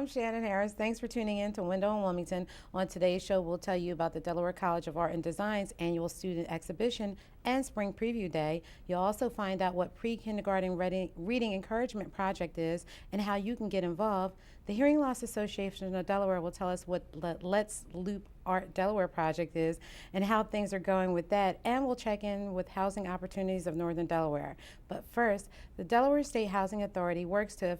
I'm Shannon Harris. Thanks for tuning in to Window in Wilmington. On today's show, we'll tell you about the Delaware College of Art and Design's annual student exhibition and Spring Preview Day. You'll also find out what pre-kindergarten reading encouragement project is and how you can get involved. The Hearing Loss Association of Delaware will tell us what Let's Loop Art Delaware project is and how things are going with that, and we'll check in with housing opportunities of Northern Delaware. But first, the Delaware State Housing Authority works to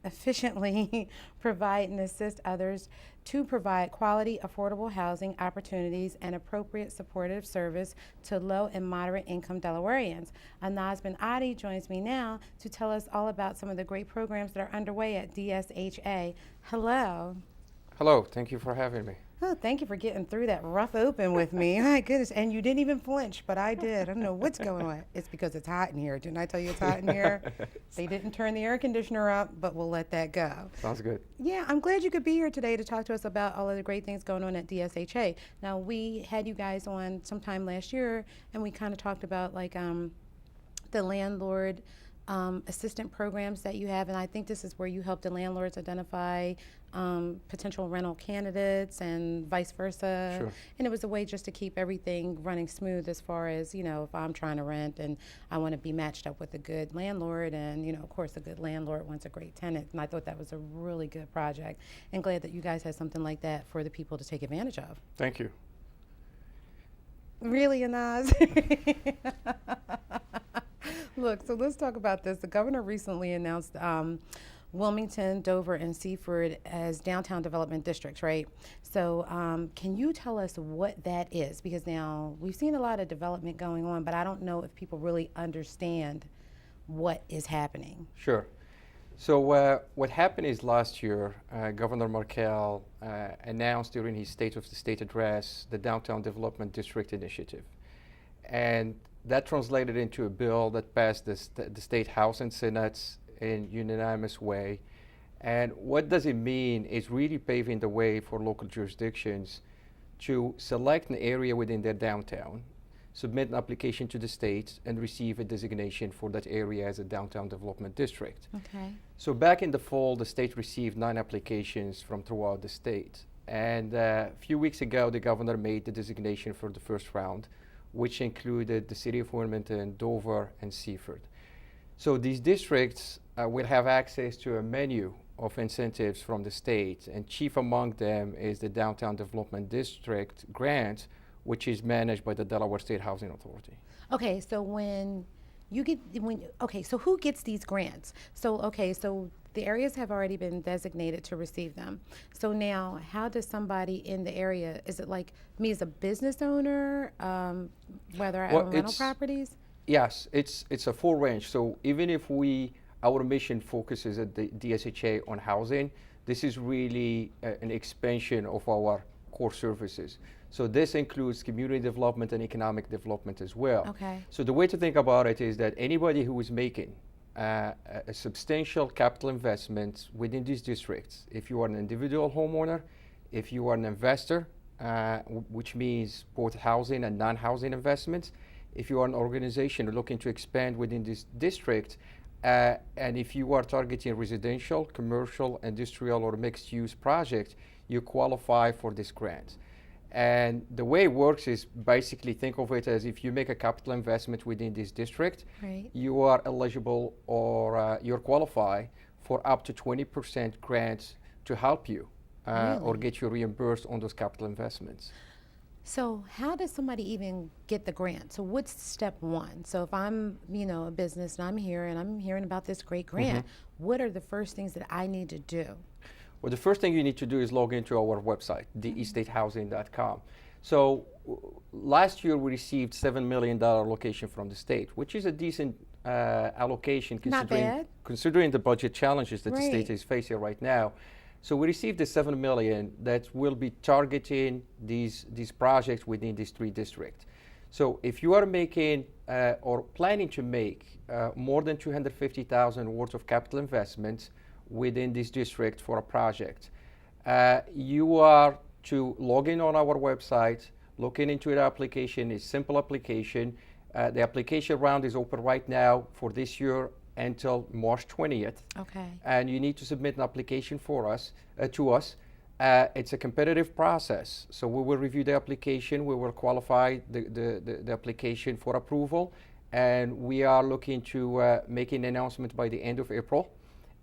efficiently provide and assist others to provide quality, affordable housing opportunities and appropriate supportive service to low and moderate income Delawareans. Ben Addi joins me now to tell us all about some of the great programs that are underway at DSHA. Hello. Hello, thank you for having me. Oh, thank you for getting through that rough open with me. My goodness, and you didn't even flinch, but I did. I don't know what's going on. It's because it's hot in here. Didn't I tell you it's hot in here? They didn't turn the air conditioner up, but we'll let that go. Sounds good. Yeah, I'm glad you could be here today to talk to us about all of the great things going on at DSHA. Now, we had you guys on sometime last year, and we kind of talked about the landlord assistant programs that you have, and I think this is where you help the landlords identify potential rental candidates and vice versa. Sure. And it was a way just to keep everything running smooth as far as, if I'm trying to rent and I want to be matched up with a good landlord, and, of course, a good landlord wants a great tenant. And I thought that was a really good project, and glad that you guys had something like that for the people to take advantage of. Thank you. Really, Anaz? Look, so let's talk about this. The governor recently announced Wilmington, Dover, and Seaford as downtown development districts, right? So can you tell us what that is? Because now we've seen a lot of development going on, but I don't know if people really understand what is happening. Sure. So what happened is last year, Governor Markell announced during his State of the State address the Downtown Development District Initiative. And that translated into a bill that passed the State House and Senate in unanimous way. And what does it mean is really paving the way for local jurisdictions to select an area within their downtown, submit an application to the state, and receive a designation for that area as a downtown development district. Okay. So back in the fall, the state received 9 applications from throughout the state. And a few weeks ago, the governor made the designation for the first round, which included the city of Wilmington, Dover, and Seaford. So these districts will have access to a menu of incentives from the state, and chief among them is the Downtown Development District grant, which is managed by the Delaware State Housing Authority. Okay, so so who gets these grants? So the areas have already been designated to receive them. So now, how does somebody in the area, is it like me as a business owner, whether I own rental properties? Yes, it's a full range. So even if our mission focuses at the DSHA on housing, this is really an expansion of our core services. So this includes community development and economic development as well. Okay. So the way to think about it is that anybody who is making a substantial capital investment within these districts, if you are an individual homeowner, if you are an investor, which means both housing and non-housing investments, if you are an organization looking to expand within this district, and if you are targeting residential, commercial, industrial, or mixed-use projects, you qualify for this grant. And the way it works is basically think of it as if you make a capital investment within this district, right, you are eligible or you're qualified for up to 20% grants to help you really? Or get you reimbursed on those capital investments. So how does somebody even get the grant? So what's step one? So if I'm, a business and I'm here and I'm hearing about this great grant, what are the first things that I need to do? Well, the first thing you need to do is log into our website, destatehousing.com. So last year we received $7 million allocation from the state, which is a decent allocation considering the budget challenges that the state is facing right now. So we received the $7 million that will be targeting these projects within these 3 districts. So if you are making or planning to make more than $250,000 worth of capital investments within this district for a project, you are to log in on our website, looking into the application. It's simple application. The application round is open right now for this year until March 20th. Okay. And you need to submit an application for us, to us. It's a competitive process, so we will review the application, we will qualify the application for approval, and we are looking to make an announcement by the end of April.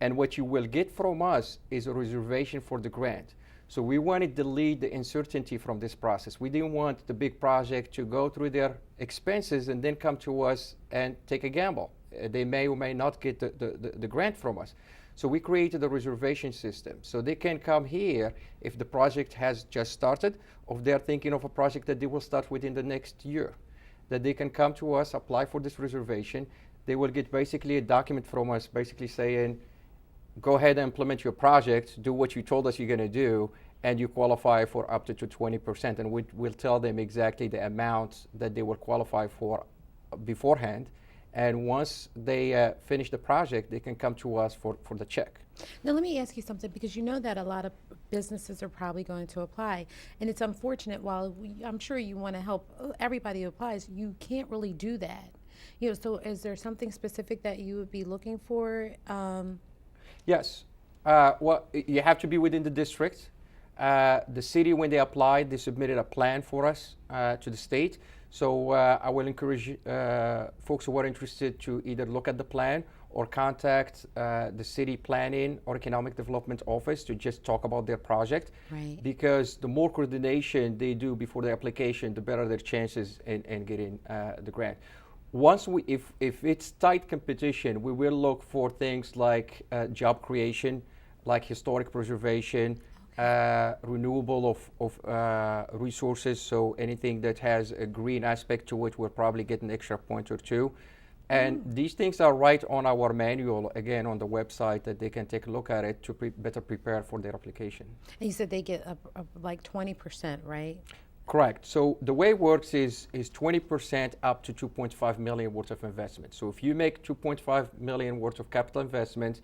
And what you will get from us is a reservation for the grant. So we wanted to delete the uncertainty from this process. We didn't want the big project to go through their expenses and then come to us and take a gamble. They may or may not get the grant from us. So we created a reservation system. So they can come here if the project has just started, or if they're thinking of a project that they will start within the next year. That they can come to us, apply for this reservation. They will get basically a document from us basically saying, go ahead and implement your project, do what you told us you're going to do, and you qualify for up to 20%. And we'll tell them exactly the amount that they will qualify for beforehand. And once they finish the project, they can come to us for the check. Now, let me ask you something, because you know that a lot of businesses are probably going to apply. And it's unfortunate, while I'm sure you want to help everybody who applies, you can't really do that. You know, so is there something specific that you would be looking for? Yes. Well, you have to be within the district. The city, when they applied, they submitted a plan for us to the state. So I will encourage folks who are interested to either look at the plan or contact the city planning or economic development office to just talk about their project. Right. Because the more coordination they do before the application, the better their chances in getting the grant. Once if it's tight competition, we will look for things like job creation, like historic preservation, renewable of resources, so anything that has a green aspect to it will probably get an extra point or two. And these things are right on our manual, again, on the website, that they can take a look at it to better prepare for their application. And you said they get like 20%, right? Correct. So the way it works is 20% up to 2.5 million worth of investment. So if you make 2.5 million worth of capital investment,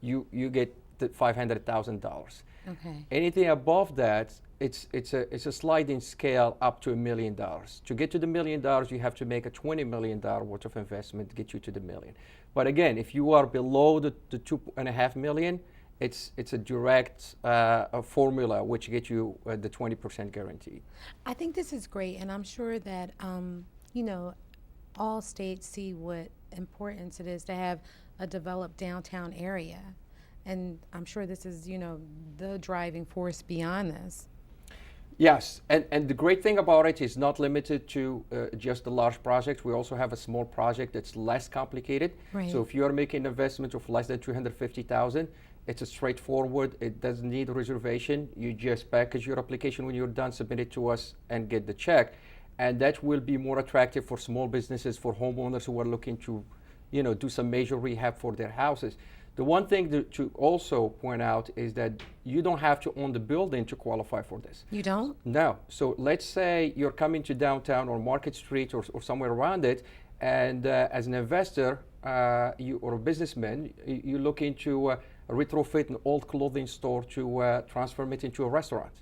you get the $500,000. Okay. Anything above that, it's a sliding scale up to $1 million. To get to the $1 million, you have to make a $20 million worth of investment to get you to the million. But again, if you are below the 2.5 million, it's a direct formula which gets you the 20% guarantee. I think this is great, and I'm sure that you know, all states see what importance it is to have a developed downtown area. And I'm sure this is, you know, the driving force beyond this. Yes, and the great thing about it is not limited to just the large projects. We also have a small project that's less complicated. Right. So if you are making an investment of less than $250,000, it's a straightforward. It doesn't need a reservation. You just package your application when you're done, submit it to us, and get the check. And that will be more attractive for small businesses, for homeowners who are looking to, you know, do some major rehab for their houses. The one thing to also point out is that you don't have to own the building to qualify for this. You don't? No. So let's say you're coming to downtown or Market Street or somewhere around it, and as an investor or a businessman, you're looking to retrofit an old clothing store to transform it into a restaurant.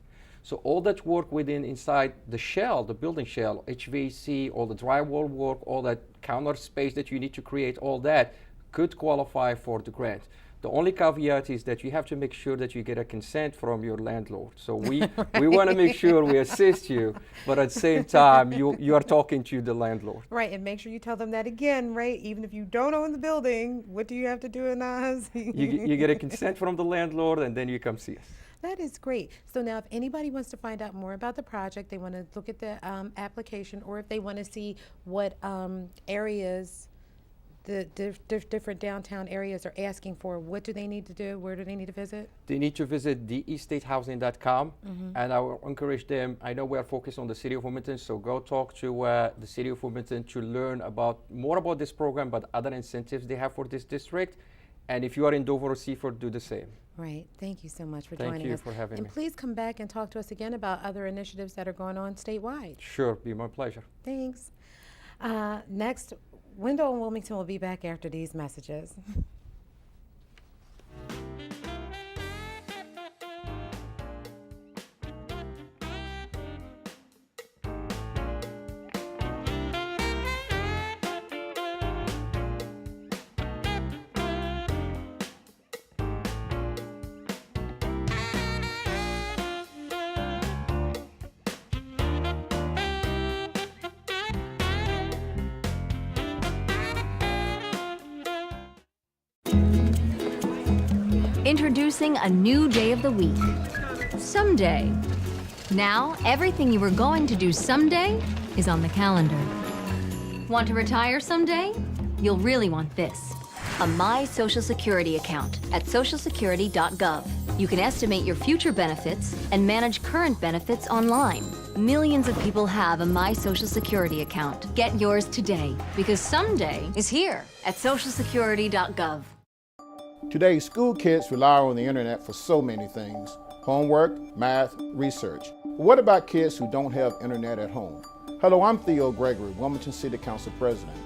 So all that work inside the shell, the building shell, HVAC, all the drywall work, all that counter space that you need to create, all that could qualify for the grant. The only caveat is that you have to make sure that you get a consent from your landlord. So we want to make sure we assist you, but at the same time, you are talking to the landlord. Right, and make sure you tell them that again, right? Even if you don't own the building, what do you have to do in us? You get a consent from the landlord, and then you come see us. That is great. So now if anybody wants to find out more about the project, they want to look at the application, or if they want to see what areas the different downtown areas are asking for, what do they need to do? Where do they need to visit? They need to visit thestatehousing.com, and I will encourage them. I know we are focused on the City of Wilmington, so go talk to the City of Wilmington to learn more about this program, but other incentives they have for this district. And if you are in Dover or Seaford, do the same. Right. Thank you so much for joining us. Thank you for having me. And please come back and talk to us again about other initiatives that are going on statewide. Sure, be my pleasure. Thanks. Next, Wendell and Wilmington will be back after these messages. Introducing a new day of the week, someday. Now, everything you were going to do someday is on the calendar. Want to retire someday? You'll really want this. A My Social Security account at socialsecurity.gov. You can estimate your future benefits and manage current benefits online. Millions of people have a My Social Security account. Get yours today, because someday is here at socialsecurity.gov. Today, school kids rely on the internet for so many things: homework, math, research. But what about kids who don't have internet at home? Hello, I'm Theo Gregory, Wilmington City Council President.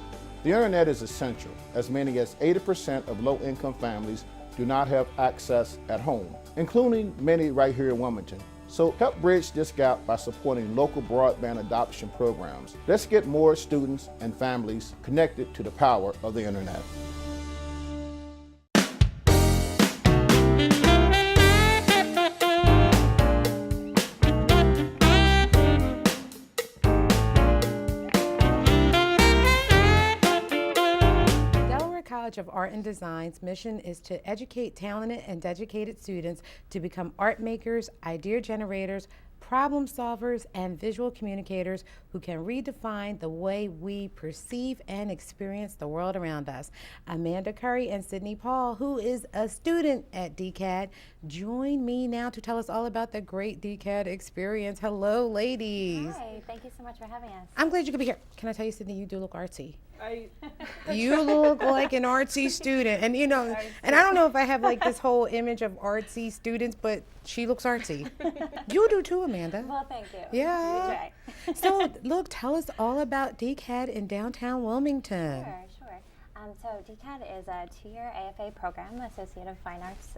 The internet is essential. As many as 80% of low-income families do not have access at home, including many right here in Wilmington. So help bridge this gap by supporting local broadband adoption programs. Let's get more students and families connected to the power of the internet. College of Art and Design's mission is to educate talented and dedicated students to become art makers, idea generators, problem solvers, and visual communicators who can redefine the way we perceive and experience the world around us. Amanda Curry and Sydney Paul, who is a student at DCAD, join me now to tell us all about the great DCAD experience. Hello, ladies. Hi, thank you so much for having us. I'm glad you could be here. Can I tell you, Sydney, you do look artsy. You look like an artsy student, and and I don't know if I have like this whole image of artsy students, but she looks artsy. You do too, Amanda. Well, thank you. Yeah. So, look, tell us all about DCAD in downtown Wilmington. Sure. So DCAD is a 2-year AFA program, Associate of Fine Arts.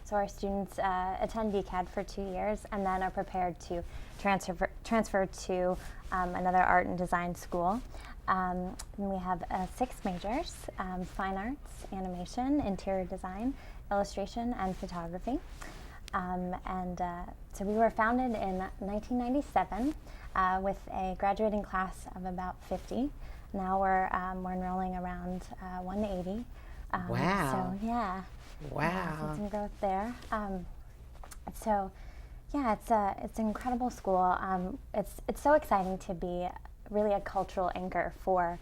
So our students attend DCAD for 2 years and then are prepared to transfer to another art and design school. And we have 6 majors: fine arts, animation, interior design, illustration, and photography. So we were founded in 1997 with a graduating class of about 50. Now we're enrolling around 180. Wow. So yeah. Wow. So some growth there. So yeah, it's an incredible school. It's so exciting to be really a cultural anchor for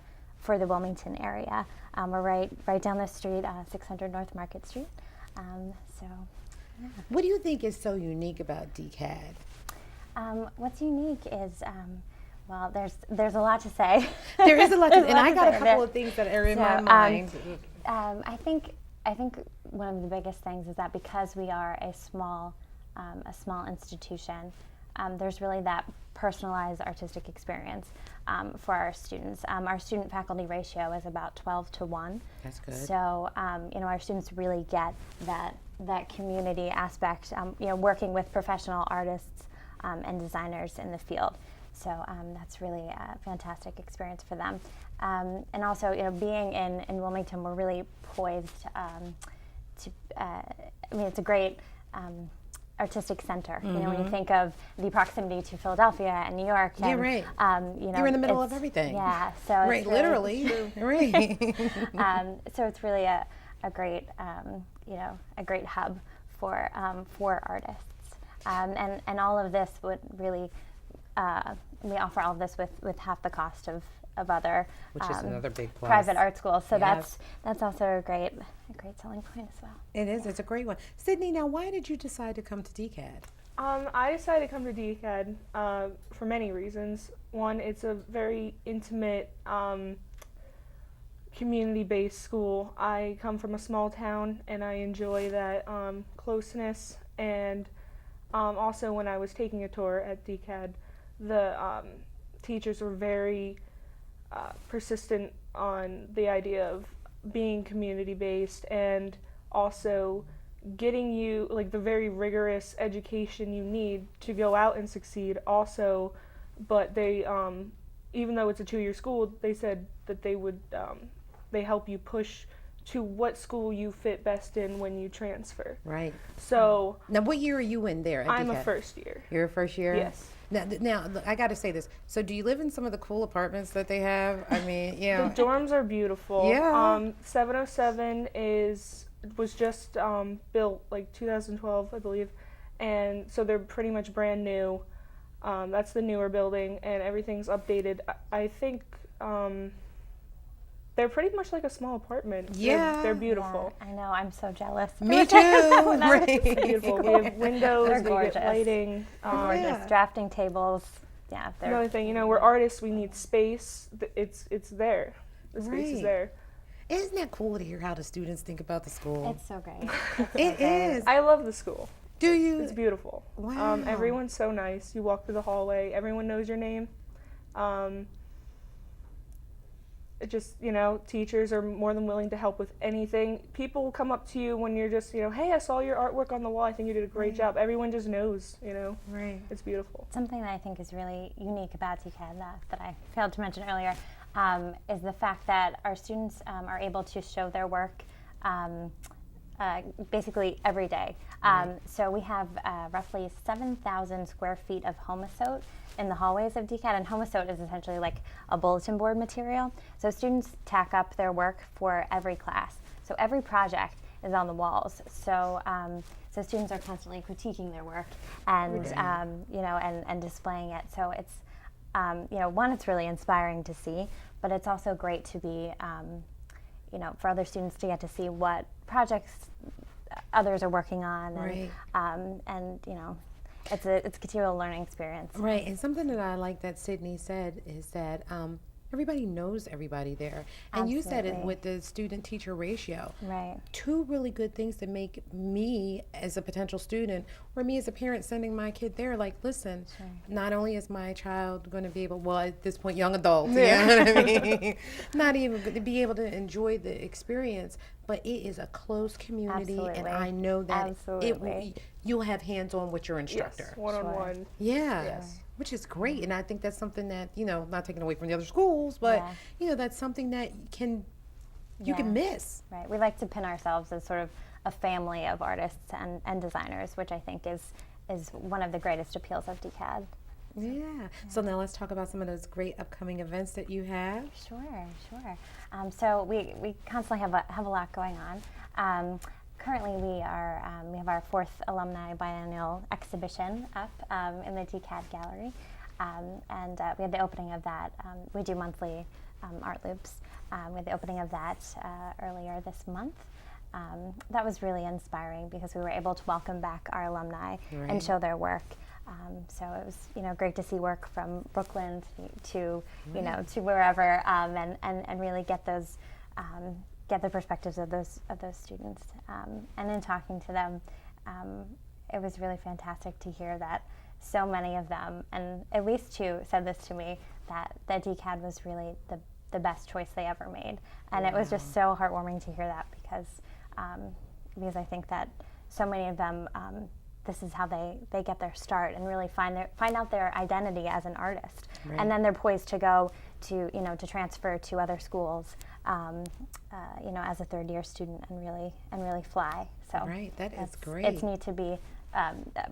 the Wilmington area. We're right down the street, 600 North Market Street. So yeah. What do you think is so unique about DCAD? What's unique is, well, there's a lot to say. There is a lot to, and I got a say couple of things that are in my mind. I think one of the biggest things is that because we are a small institution, there's really that personalized artistic experience for our students. Our student-faculty ratio is about 12 to 1. That's good. So, our students really get that community aspect, working with professional artists and designers in the field. So that's really a fantastic experience for them. And also, being in Wilmington, we're really poised it's a great artistic center. Mm-hmm. When you think of the proximity to Philadelphia and New York. And, right. You're in the middle of everything. Yeah. So right, it's really, literally. Right. So it's really a great a great hub for artists. And all of this would really we offer all of this with half the cost of other which is another big plus. Private art schools. So yes. that's also a great selling point as well. It is. It's a great one. Sydney, now why did you decide to come to DCAD? I decided to come to DCAD for many reasons. One, it's a very intimate, community-based school. I come from a small town, and I enjoy that closeness. And also, when I was taking a tour at DCAD, the teachers were very persistent on the idea of being community-based and also getting you the very rigorous education you need to go out and succeed also. But they even though it's a 2-year school, they said that they would they help you push to what school you fit best in when you transfer. Right. So now what year are you in there at I'm DCAD? a first year. You're a first year? Yes. Now, look, I got to say this. So, do you live in some of the cool apartments that they have? I mean, you know. The dorms are beautiful. Yeah. 707 was just built like 2012, I believe, and so they're pretty much brand new. That's the newer building, and everything's updated. I think they're pretty much like a small apartment. Yeah. They're beautiful. Yeah, I know. I'm so jealous. Me too. It's beautiful. We have windows, They're we gorgeous. get lighting. Gorgeous drafting tables. Yeah, they're Another thing, we're artists. We need space. It's there. The space is Right. there. Isn't that cool to hear how the students think about the school? It's so great. It is. I love the school. Do you? It's beautiful. Wow. Everyone's so nice. You walk through the hallway. Everyone knows your name. It just, teachers are more than willing to help with anything. People will come up to you when you're just, hey, I saw your artwork on the wall. I think you did a great job. Everyone just knows, Right. It's beautiful. Something that I think is really unique about DCAD that I failed to mention earlier is the fact that our students are able to show their work basically every day. So we have roughly 7,000 square feet of homosote in the hallways of DCAD, and homosote is essentially like a bulletin board material. So students tack up their work for every class. So every project is on the walls. So so students are constantly critiquing their work and and displaying it. So it's one, it's really inspiring to see, but it's also great to be for other students to get to see what projects others are working on, Right. and it's a continual learning experience. Right, and something that I like that Sydney said is that everybody knows everybody there. And you said it Absolutely. with the student-teacher ratio. Right. Two really good things that make me as a potential student or me as a parent sending my kid there, like, listen, not only is my child going to be able, well, at this point, young adult, you know what I mean? Not even going to be able to enjoy the experience, but it is a close community, and Absolutely. I know that Absolutely. you'll have hands-on with your instructor. Yes, one-on-one. Yeah. Yes. Which is great. And I think that's something that, not taking away from the other schools, but, that's something that you can miss. Right. We like to pin ourselves as sort of a family of artists and designers, which I think is one of the greatest appeals of DCAD. Yeah. So now let's talk about some of those great upcoming events that you have. Sure. So we constantly have a lot going on. Currently, we have our 4th alumni biennial exhibition up in the DCAD gallery, and we had the opening of that. We do monthly art loops. We had the opening of that earlier this month. That was really inspiring because we were able to welcome back our alumni and show their work. So it was great to see work from Brooklyn to to wherever and really get those. Get the perspectives of those students, and in talking to them, it was really fantastic to hear that so many of them, and at least 2 said this to me, that DCAD was really the best choice they ever made, and it was just so heartwarming to hear that because I think that so many of them, this is how they get their start and really find out their identity as an artist, and then they're poised to go to transfer to other schools. As a 3rd-year student and really fly. So that is great. It's neat to be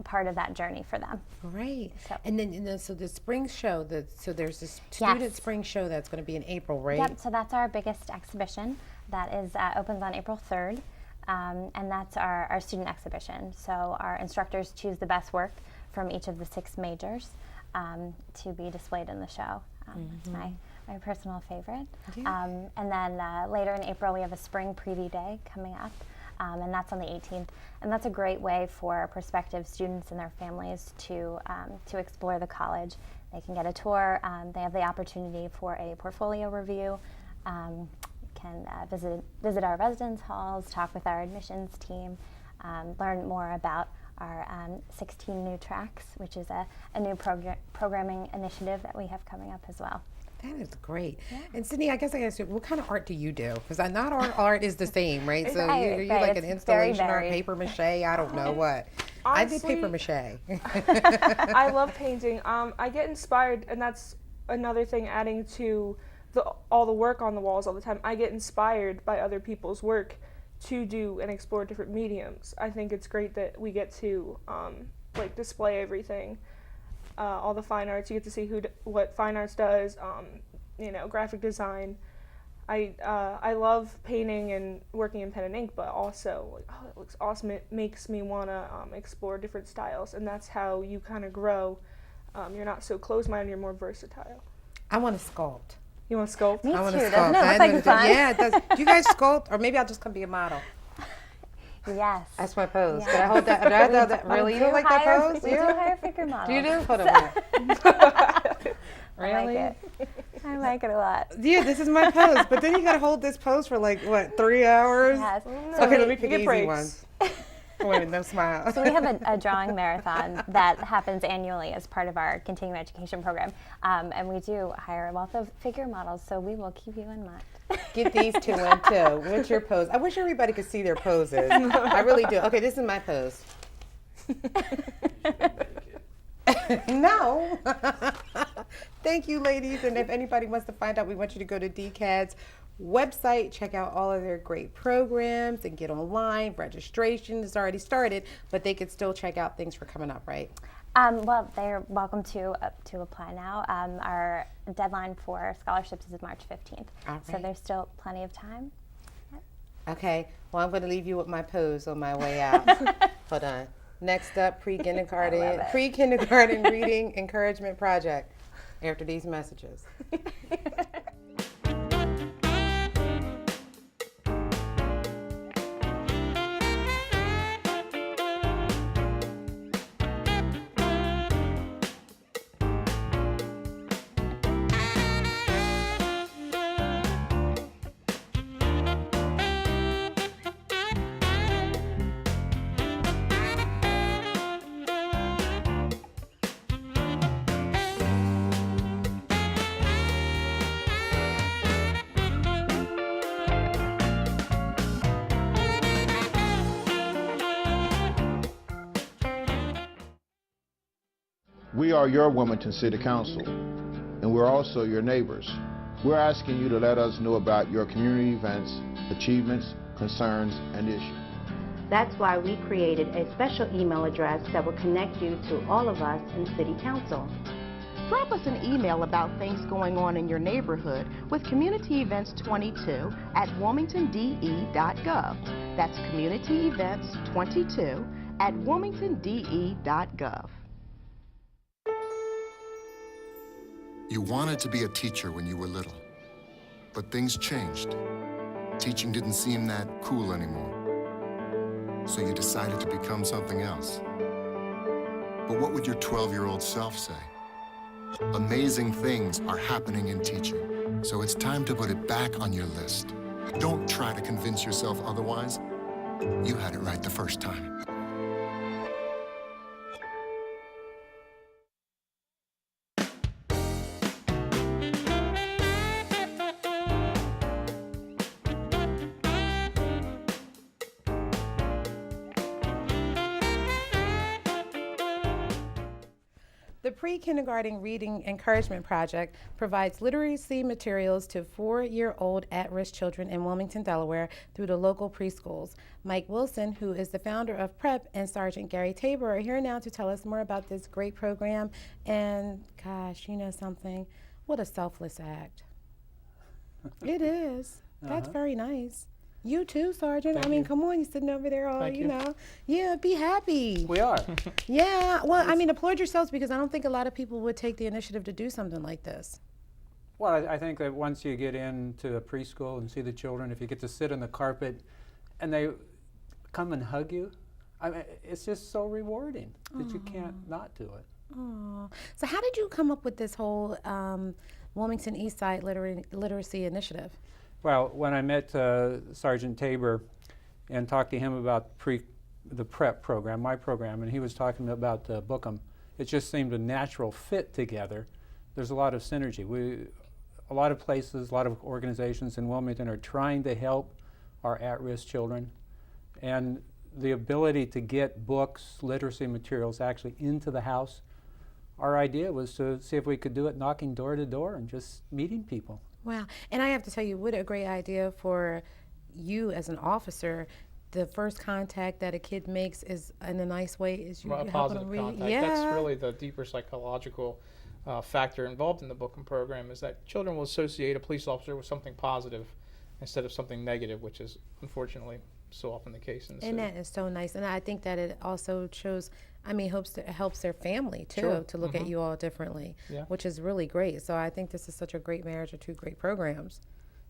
part of that journey for them. Right. So. And then so the spring show, so there's this student spring show that's going to be in April, right? Yep. So that's our biggest exhibition. That is opens on April 3rd, and that's our student exhibition. So our instructors choose the best work from each of the 6 majors to be displayed in the show. It's my personal favorite. And then later in April, we have a spring preview day coming up, and that's on the 18th. And that's a great way for prospective students and their families to explore the college. They can get a tour. They have the opportunity for a portfolio review. Can visit our residence halls, talk with our admissions team, learn more about our 16 new tracks, which is a new programming initiative that we have coming up as well. That is great. Yeah. And Sydney, I guess I asked you, what kind of art do you do? Because not all art is the same, right? So you're like an installation art, paper mache, I don't know what. Honestly, I did paper mache. I love painting. I get inspired, and that's another thing adding to all the work on the walls all the time. I get inspired by other people's work to do and explore different mediums. I think it's great that we get to display everything. all the fine arts. You get to see what fine arts does, graphic design. I love painting and working in pen and ink, but also, like, oh, it looks awesome. It makes me want to explore different styles, and that's how you kind of grow. You're not so closed-minded, you're more versatile. I want to sculpt. You want to sculpt? Me I want too. to Doesn't sculpt. it look like fun? Yeah, it does. Do you guys sculpt, or maybe I'll just come be a model? Yes. That's my pose. Yeah. Can I hold that? Do I hold that? Really? You do don't like that hire- pose? We do hire figure models. Do you do? Hold on. Really? I like it. I like it a lot. Yeah, this is my pose. But then you got to hold this pose for like, what, 3 hours? Yes. Okay, let me pick get an easy breaks. one. Wait, no smile. So we have a drawing marathon that happens annually as part of our continuing education program. And we do hire a wealth of figure models, so we will keep you in mind. Get these two in too. What's your pose? I wish everybody could see their poses. I really do. Okay, this is my pose. No. Thank you, ladies. And if anybody wants to find out, we want you to go to DCAD's website, check out all of their great programs, and get online. Registration is already started, but they could still check out things for coming up, right? Well, they're welcome to apply now. Our deadline for scholarships is March 15th, All so right. there's still plenty of time. Okay, well, I'm going to leave you with my pose on my way out. Hold on. Next up, pre-kindergarten reading encouragement project after these messages. We are your Wilmington City Council, and we're also your neighbors. We're asking you to let us know about your community events, achievements, concerns, and issues. That's why we created a special email address that will connect you to all of us in City Council. Drop us an email about things going on in your neighborhood with Community Events 22 at wilmingtonde.gov. That's Community Events 22 at wilmingtonde.gov. You wanted to be a teacher when you were little, but things changed. Teaching didn't seem that cool anymore, so you decided to become something else. But what would your 12-year-old self say? Amazing things are happening in teaching, so it's time to put it back on your list. Don't try to convince yourself otherwise. You had it right the first time. The Pre-Kindergarten Reading Encouragement Project provides literacy materials to 4-year-old at-risk children in Wilmington, Delaware through the local preschools. Mike Wilson, who is the founder of PREP and Sgt. Gary Tabor, are here now to tell us more about this great program. And gosh, you know something? What a selfless act. It is. That's very nice. You too, Sergeant. Thank I mean, you. come on, you're sitting over there all, Thank you you. know. Yeah, be happy. We are. Yeah, well, I mean, applaud yourselves because I don't think a lot of people would take the initiative to do something like this. Well, I think that once you get into a preschool and see the children, if you get to sit on the carpet and they come and hug you, I mean, it's just so rewarding that you can't not do it. Oh, so how did you come up with this whole Wilmington East Side Literacy Initiative? Well, when I met Sergeant Tabor and talked to him about the PREP program, my program, and he was talking about Bookham, it just seemed a natural fit together. There's a lot of synergy. A lot of places, a lot of organizations in Wilmington are trying to help our at-risk children, and the ability to get books, literacy materials actually into the house. Our idea was to see if we could do it knocking door to door and just meeting people. Wow, and I have to tell you, what a great idea for you as an officer the first contact that a kid makes is in a nice way is you A helping positive them read. contact. Yeah. That's really the deeper psychological factor involved in the booking program, is that children will associate a police officer with something positive instead of something negative, which is unfortunately so often the case in the city. And that is so nice. And I think that it also shows, helps their family too, Sure. to look at you all differently, Yeah. which is really great. So I think this is such a great marriage of two great programs.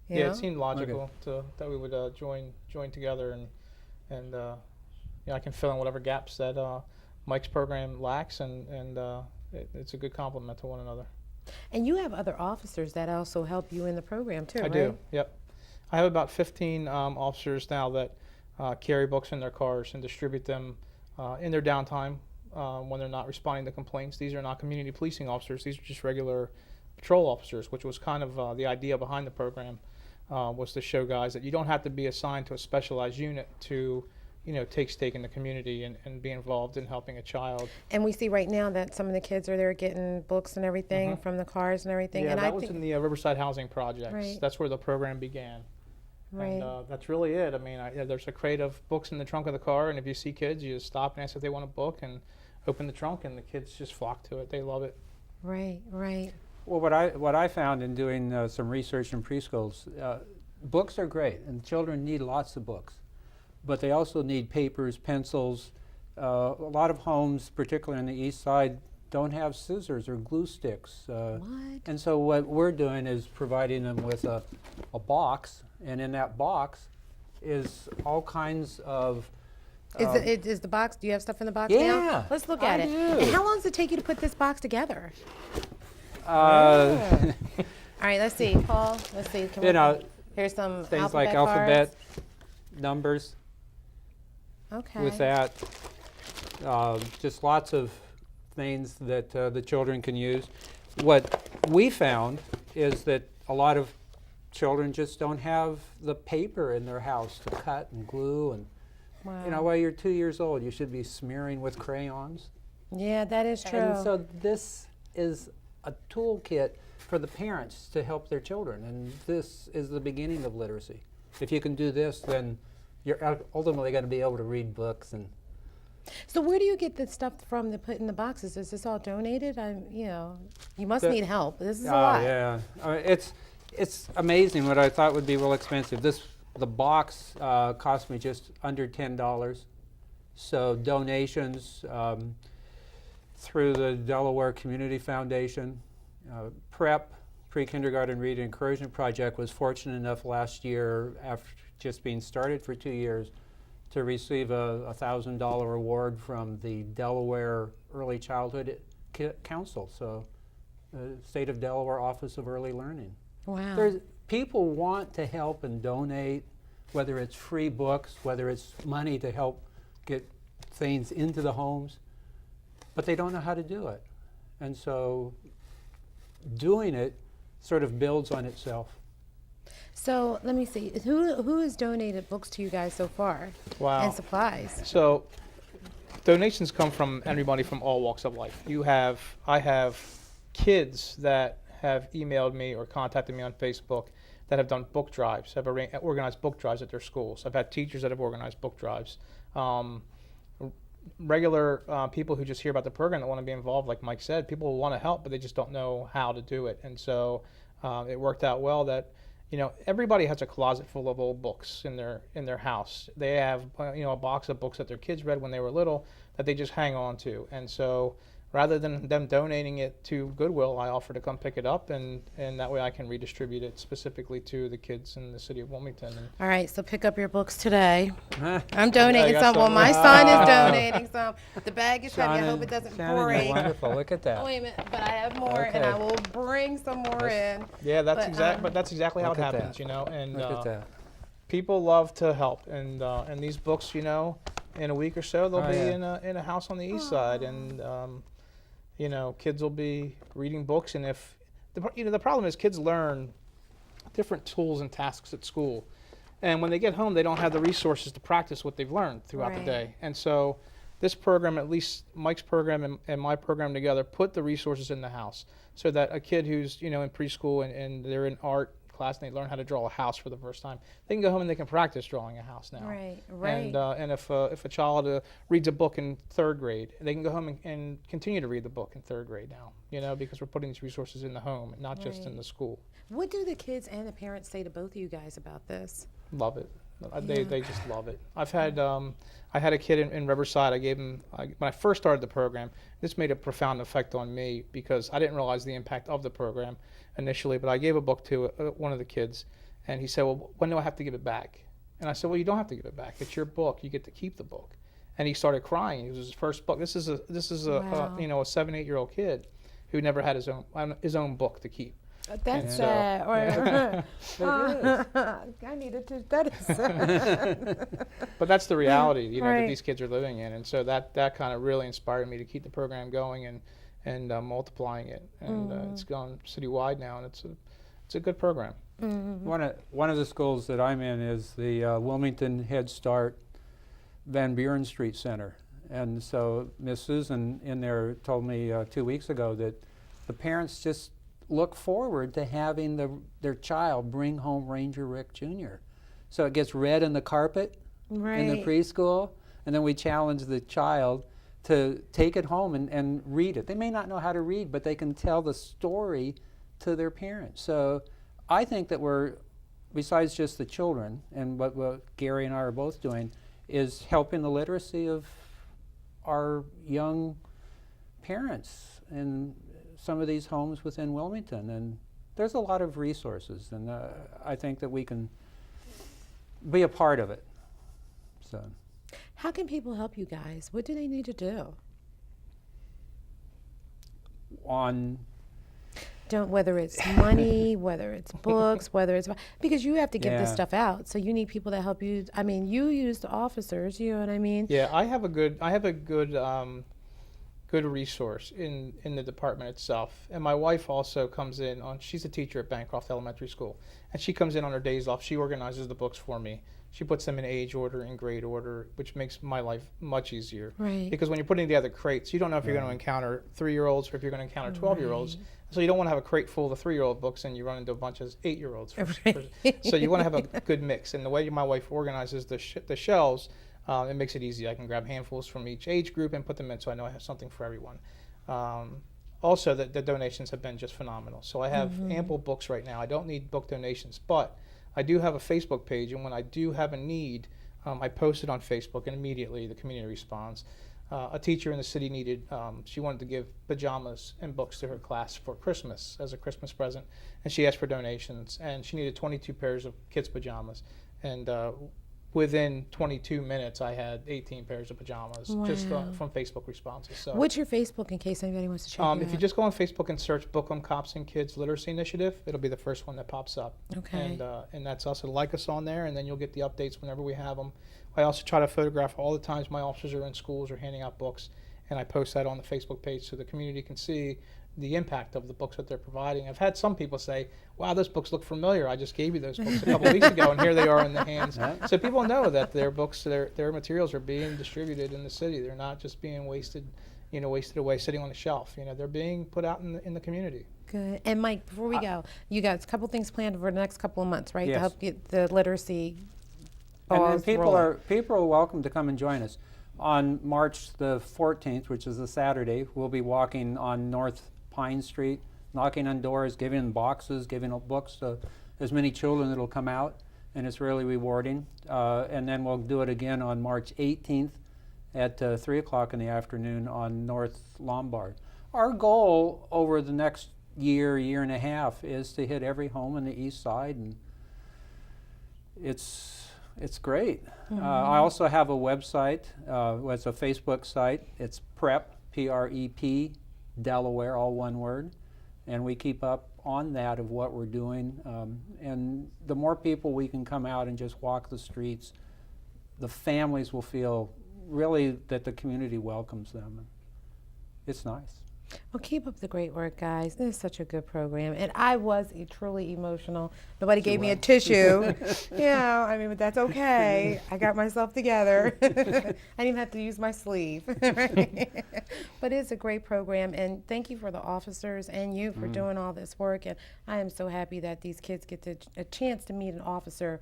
you Yeah, know? it seemed logical that we would join together, and I can fill in whatever gaps that Mike's program lacks, and it's a good complement to one another. And you have other officers that also help you in the program too, I right? do. Yep. I have about 15 officers now that carry books in their cars and distribute them in their downtime when they're not responding to complaints. These are not community policing officers. These are just regular patrol officers, which was kind of the idea behind the program, was to show guys that you don't have to be assigned to a specialized unit to take stake in the community and be involved in helping a child. And we see right now that some of the kids are there getting books and everything from the cars and everything. Yeah, and that was in the Riverside Housing Projects. Right. That's where the program began. Right. And that's really it. I mean, there's a crate of books in the trunk of the car, and if you see kids, you just stop and ask if they want a book and open the trunk, and the kids just flock to it. They love it. Right, right. Well, what I found in doing some research in preschools, books are great, and children need lots of books, but they also need papers, pencils. A lot of homes, particularly on the east side, don't have scissors or glue sticks. What? And so what we're doing is providing them with a box, and in that box is all kinds of Is the box, do you have stuff in the box Yeah, now? Let's look at I it. do. And how long does it take you to put this box together? uh, All right, let's see. Paul, let's see. Can you know, here's some things like alphabet alphabet, numbers. cards. Okay. With that, just lots of things that the children can use. What we found is that a lot of children just don't have the paper in their house to cut and glue, and Wow. while you're 2 years old, you should be smearing with crayons. Yeah, that is true. And so this is a toolkit for the parents to help their children, and this is the beginning of literacy. If you can do this, then you're ultimately going to be able to read books. And So where do you get the stuff from to put in the boxes? Is this all donated? You must need help. This is a lot. Yeah, it's amazing what I thought would be real expensive. The box cost me just under $10. So donations through the Delaware Community Foundation, PREP, Pre-Kindergarten Reading Encouragement Project, was fortunate enough last year, after just being started for 2 years, to receive a $1,000 award from the Delaware Early Childhood Council, so the State of Delaware Office of Early Learning. Wow. People want to help and donate, whether it's free books, whether it's money to help get things into the homes, but they don't know how to do it. And so doing it sort of builds on itself. So let me see. Who has donated books to you guys so far? Wow. And supplies. So donations come from everybody from all walks of life. I have kids that have emailed me or contacted me on Facebook that have done book drives, have organized book drives at their schools. I've had teachers that have organized book drives. Regular people who just hear about the program that want to be involved, like Mike said, people want to help, but they just don't know how to do it. And so it worked out well that everybody has a closet full of old books in their house. They have a box of books that their kids read when they were little that they just hang on to. And so rather than them donating it to Goodwill, I offer to come pick it up, and that way I can redistribute it specifically to the kids in the city of Wilmington. All right, so pick up your books today. I'm I donating got some. Well, some. my son is donating some. The bag is heavy. I Shannon- hope it doesn't Shannon, you're break. wonderful. Look at that. Oh, wait a minute, but I have more, and I will bring some more in. Yeah, that's But, that's exactly how it look at happens, that. And Look at that. people love to help, and these books, in a week or so they'll Oh, be yeah. in a house on the east side, and kids will be reading books. And if the problem is, kids learn different tools and tasks at school, and when they get home they don't have the resources to practice what they've learned throughout the Right. day. And so this program, at least Mike's program and my program together, put the resources in the house, so that a kid who's in preschool and they're in art class and they learn how to draw a house for the first time, they can go home and they can practice drawing a house now. Right. And if a child reads a book in 3rd grade, they can go home and continue to read the book in 3rd grade now, because we're putting these resources in the home, not just in the school. What do the kids and the parents say to both of you guys about this? Love it. They just love it. I've had I had a kid in Riverside. I gave him when I first started the program. This made a profound effect on me because I didn't realize the impact of the program initially. But I gave a book to one of the kids, and he said, "Well, when do I have to give it back?" And I said, "Well, you don't have to give it back. It's your book. You get to keep the book." And he started crying. It was his first book. This is a Wow. a 7, 8-year-old kid who never had his own book to keep. That's So, sad. yeah. I needed to. That is sad. But that's the reality, that Right. these kids are living in, and so that kind of really inspired me to keep the program going and multiplying it, and it's gone citywide now, and it's a good program. One of the schools that I'm in is the Wilmington Head Start Van Buren Street Center, and so Miss Susan in there told me 2 weeks ago that the parents just look forward to having their child bring home Ranger Rick Jr. So it gets read in the carpet in the preschool, and then we challenge the child to take it home and read it. They may not know how to read, but they can tell the story to their parents. So I think that we're, besides just the children, and what Gary and I are both doing, is helping the literacy of our young parents in some of these homes within Wilmington. And there's a lot of resources, and I think that we can be a part of it. So, How can people help you guys? What do they need to do? Whether it's money, whether it's books, whether it's because you have to give this stuff out, so you need people to help you. I mean, you use the officers. You know what I mean? Yeah, I have a good resource in the department itself. And my wife also comes in she's a teacher at Bancroft Elementary School, and she comes in on her days off. She organizes the books for me. She puts them in age order and grade order, which makes my life much easier. Right. Because when you're putting together crates, you don't know if you're going to encounter 3-year-olds or if you're going to encounter 12-year-olds. So you don't want to have a crate full of 3-year-old books and you run into a bunch of 8-year-olds. So you want to have a good mix. And the way my wife organizes the shelves, it makes it easy. I can grab handfuls from each age group and put them in so I know I have something for everyone. Also, the donations have been just phenomenal. So I have ample books right now. I don't need book donations, but I do have a Facebook page, and when I do have a need, I post it on Facebook, and immediately the community responds. A teacher in the city needed, she wanted to give pajamas and books to her class for Christmas as a Christmas present, and she asked for donations, and she needed 22 pairs of kids' pajamas. And within 22 minutes, I had 18 pairs of pajamas just from Facebook responses. So, what's your Facebook in case anybody wants to check you out? if you just go on Facebook and search Bookham Cops and Kids Literacy Initiative, it'll be the first one that pops up. Okay. And that's us. And like us on there, and then you'll get the updates whenever we have them. I also try to photograph all the times my officers are in schools or handing out books, and I post that on the Facebook page so the community can see the impact of the books that they're providing. I've had some people say, wow, those books look familiar. I just gave you those books a couple of weeks ago, and here they are in the hands. So people know that their books, their materials are being distributed in the city. They're not just being wasted away sitting on the shelf. They're being put out in the community. Good. And Mike, before we go, you got a couple things planned for the next couple of months, right? Yes. To help get the literacy and balls people rolling. are welcome to come and join us. On March the 14th, which is a Saturday, we'll be walking on North Pine Street, knocking on doors, giving them boxes, giving out books to as many children that'll come out, and it's really rewarding. And then we'll do it again on March 18th at 3 o'clock in the afternoon on North Lombard. Our goal over the next year and a half is to hit every home on the east side, and it's great. I also have a website. It's a Facebook site. It's PREP, P-R-E-P, Delaware, all one word, and we keep up on that of what we're doing. And the more people we can come out and just walk the streets, the families will feel really that the community welcomes them. It's nice. Well, keep up the great work, guys. This is such a good program. And I was truly emotional. Nobody gave me a tissue. Yeah, I mean, but that's okay. I got myself together. I didn't even have to use my sleeve. But it's a great program. And thank you for the officers and you for doing all this work. And I am so happy that these kids get a chance to meet an officer,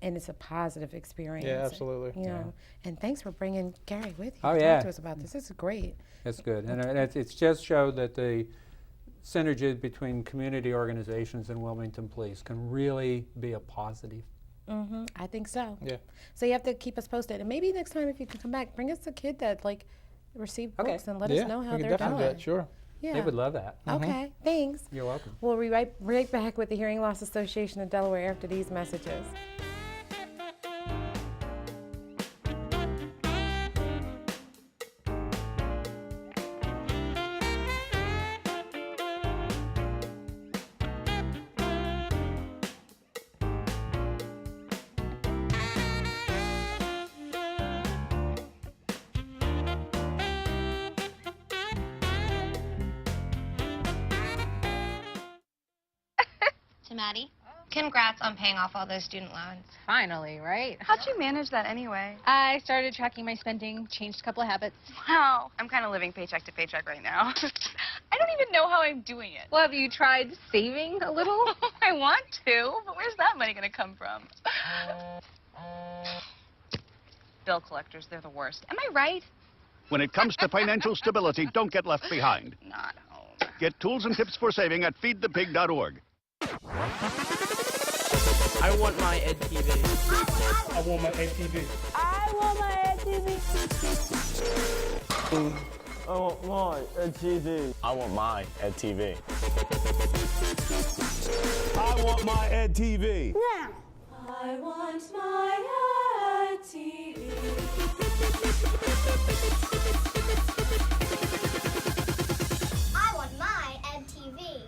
and it's a positive experience. Yeah, absolutely. You know, and thanks for bringing Gary with you Oh, to yeah. talk to us about this. This is great. It's good. And it's just showed that the synergy between community organizations and Wilmington Police can really be a positive. I think so. Yeah. So you have to keep us posted. And maybe next time if you can come back, bring us a kid that like received Okay. books and let Yeah, us know how we could they're definitely doing. do that, sure. Yeah. They would love that. Okay, thanks. You're welcome. We'll be right back with the Hearing Loss Association of Delaware after these messages. To Maddie. Congrats on paying off all those student loans. Finally, right? How'd you manage that anyway? I started tracking my spending, changed a couple of habits. Wow. I'm kind of living paycheck to paycheck right now. I don't even know how I'm doing it. Well, have you tried saving a little? I want to, but where's that money going to come from? Bill collectors, they're the worst. Am I right? When it comes to financial stability, don't get left behind. Not home. Get tools and tips for saving at feedthepig.org. I want my Ed TV. I want my Ed TV. I want my Ed TV. I want my Ed TV. I want my Ed TV. I want my Ed TV. Now. I want my Ed TV. I want my Ed TV.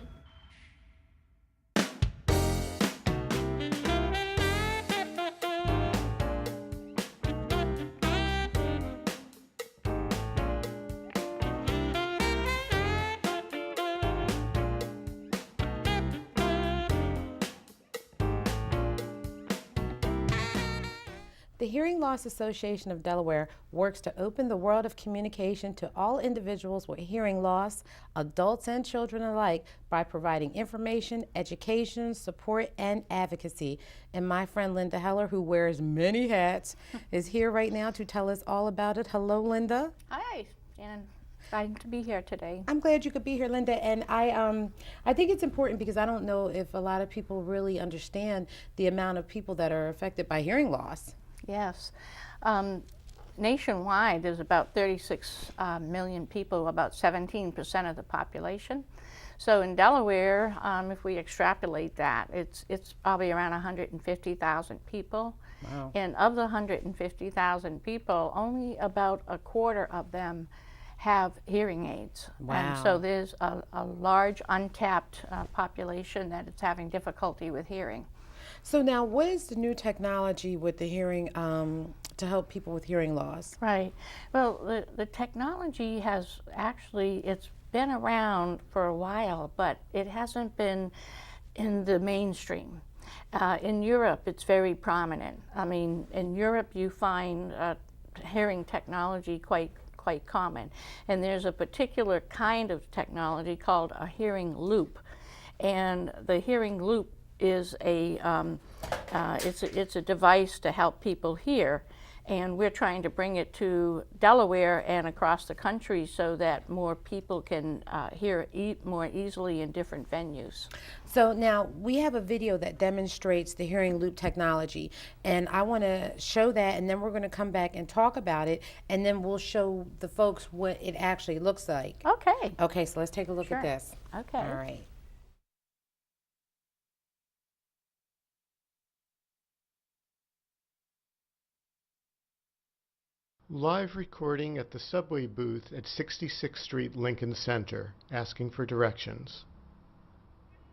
The Hearing Loss Association of Delaware works to open the world of communication to all individuals with hearing loss, adults and children alike, by providing information, education, support, and advocacy. And my friend Linda Heller, who wears many hats, is here right now to tell us all about it. Hello, Linda. Hi, and excited to be here today. I'm glad you could be here, Linda. And I think it's important because I don't know if a lot of people really understand the amount of people that are affected by hearing loss. Yes. Nationwide, there's about 36 million people, about 17% of the population. So in Delaware, if we extrapolate that, it's probably around 150,000 people. Wow. And of the 150,000 people, only about a quarter of them have hearing aids. Wow. And so there's a large untapped population that is having difficulty with hearing. So now, what is the new technology with the hearing to help people with hearing loss? Right. Well, the technology has actually, it's been around for a while, but it hasn't been in the mainstream. In Europe, it's very prominent. I mean, in Europe, you find hearing technology quite common. And there's a particular kind of technology called a hearing loop. And the hearing loop is it's a device to help people hear, and we're trying to bring it to Delaware and across the country so that more people can hear more easily in different venues. So now we have a video that demonstrates the hearing loop technology, and I want to show that, and then we're going to come back and talk about it, and then we'll show the folks what it actually looks like. Okay. Okay, so let's take a look Sure. at this. Okay. All right. Live recording at the subway booth at 66th Street, Lincoln Center, asking for directions.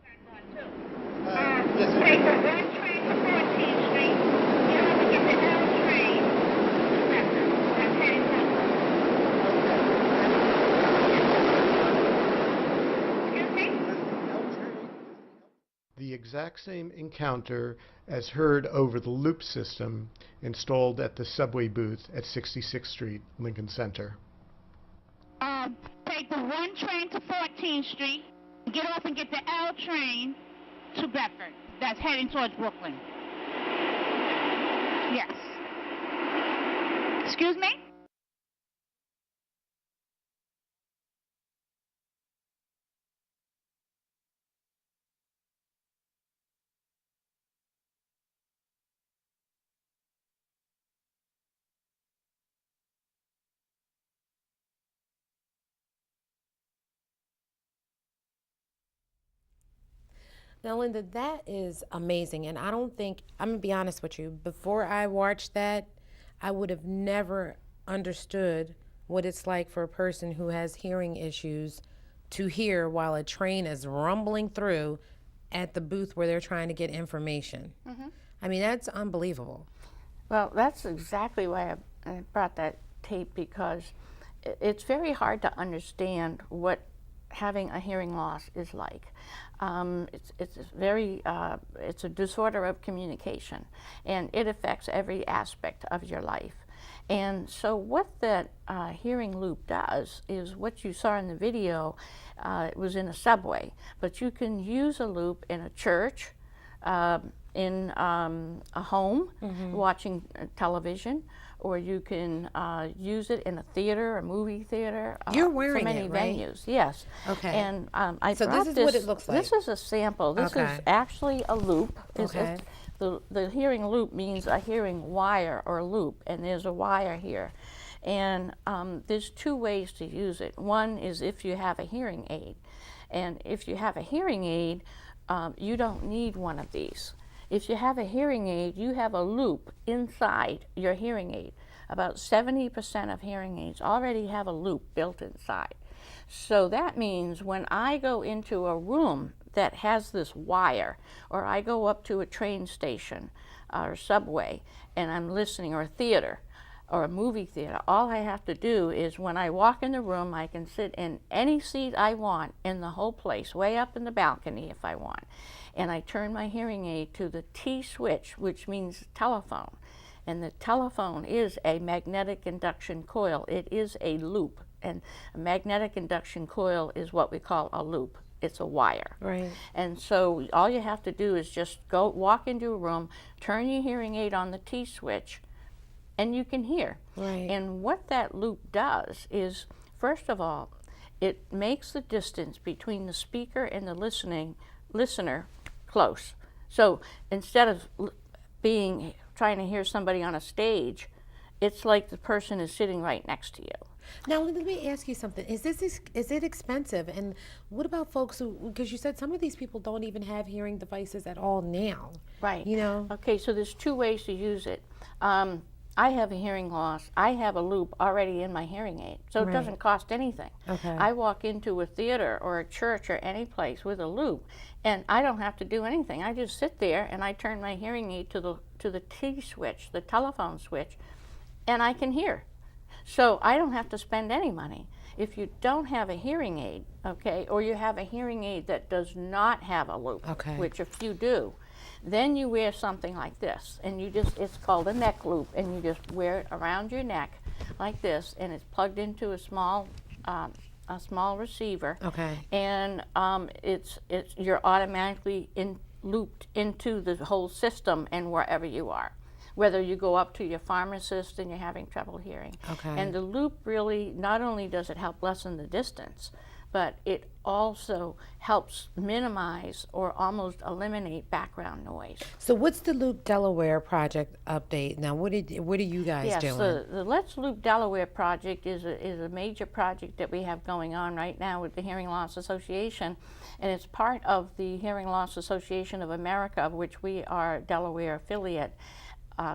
Take the 1 train to 14th Street. You have to get the L train. That's heading south. exact same encounter as heard over the loop system installed at the subway booth at 66th Street, Lincoln Center. Take the 1 train to 14th Street, get off and get the L train to Bedford. That's heading towards Brooklyn. Yes. Excuse me? Now, Linda, that is amazing. And I don't think, I'm going to be honest with you, before I watched that, I would have never understood what it's like for a person who has hearing issues to hear while a train is rumbling through at the booth where they're trying to get information. I mean, that's unbelievable. Well, that's exactly why I brought that tape, because it's very hard to understand what having a hearing loss is like. It's a disorder of communication, and it affects every aspect of your life. And so what that hearing loop does is what you saw in the video. It was in a subway, but you can use a loop in a church, in a home, watching television, or you can use it in a theater, a movie theater. You're wearing so many it, right? venues, yes. Okay. And So this is what it looks like. This is a sample. This Okay. is actually a loop. Okay. The hearing loop means a hearing wire or loop, and there's a wire here. And there's 2 ways to use it. One is if you have a hearing aid. And if you have a hearing aid, you don't need one of these. If you have a hearing aid, you have a loop inside your hearing aid. About 70% of hearing aids already have a loop built inside. So that means when I go into a room that has this wire, or I go up to a train station or subway and I'm listening, or a theater or a movie theater, all I have to do is when I walk in the room, I can sit in any seat I want in the whole place, way up in the balcony if I want. And I turn my hearing aid to the T switch, which means telephone. And the telephone is a magnetic induction coil. It is a loop. And a magnetic induction coil is what we call a loop. It's a wire. Right. And so all you have to do is just go walk into a room, turn your hearing aid on the T switch, and you can hear. Right. And what that loop does is, first of all, it makes the distance between the speaker and the listener close. So instead of trying to hear somebody on a stage, it's like the person is sitting right next to you. Now, let me ask you something. Is it expensive? And what about folks who, because you said some of these people don't even have hearing devices at all now. Right. You know? Okay, so there's 2 ways to use it. I have a hearing loss. I have a loop already in my hearing aid, so it doesn't cost anything. Okay. I walk into a theater or a church or any place with a loop, and I don't have to do anything. I just sit there and I turn my hearing aid to the T switch, the telephone switch, and I can hear. So I don't have to spend any money. If you don't have a hearing aid, okay, or you have a hearing aid that does not have a loop, which a few do, then you wear something like this, and it's called a neck loop, and you just wear it around your neck like this, and it's plugged into a small receiver. Okay. And you're automatically looped into the whole system and wherever you are. Whether you go up to your pharmacist and you're having trouble hearing. Okay. And the loop really, not only does it help lessen the distance, but it also helps minimize or almost eliminate background noise. So what's the Loop Delaware project update? Now, what are you guys doing? Yes, the Let's Loop Delaware project is a major project that we have going on right now with the Hearing Loss Association, and it's part of the Hearing Loss Association of America, of which we are a Delaware affiliate.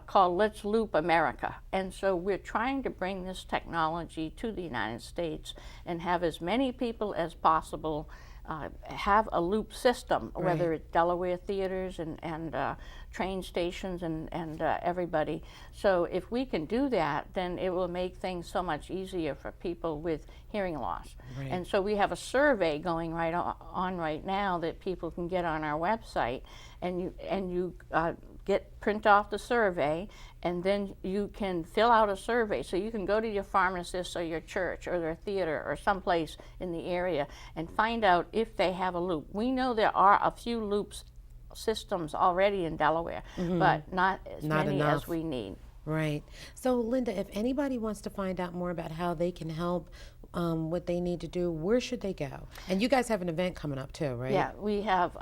Called Let's Loop America. And so we're trying to bring this technology to the United States and have as many people as possible have a loop system, whether it's Delaware theaters and train stations and everybody. So if we can do that, then it will make things so much easier for people with hearing loss. Right. And so we have a survey going on right now that people can get on our website, and you print off the survey, and then you can fill out a survey. So you can go to your pharmacist or your church or their theater or someplace in the area and find out if they have a loop. We know there are a few loops systems already in Delaware, but not as many enough. as we need. Right. So, Linda, if anybody wants to find out more about how they can help, what they need to do, where should they go? And you guys have an event coming up too, right? Yeah, we have.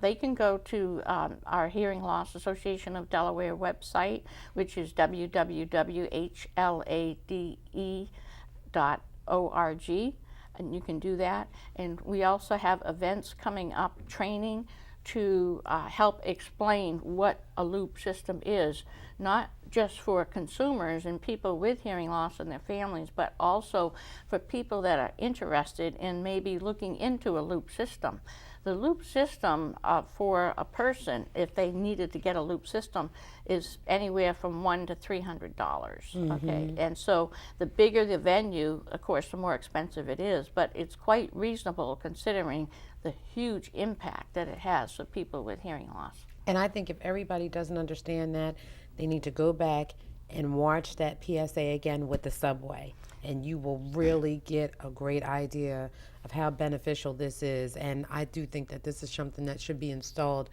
They can go to our Hearing Loss Association of Delaware website, which is www.hlade.org, and you can do that. And we also have events coming up, training to help explain what a loop system is, not just for consumers and people with hearing loss and their families, but also for people that are interested in maybe looking into a loop system. The loop system for a person, if they needed to get a loop system, is anywhere from $100 to $300. Okay, and so the bigger the venue, of course, the more expensive it is. But it's quite reasonable considering the huge impact that it has for people with hearing loss. And I think if everybody doesn't understand that, they need to go back and watch that PSA again with the subway, and you will really get a great idea of how beneficial this is. And I do think that this is something that should be installed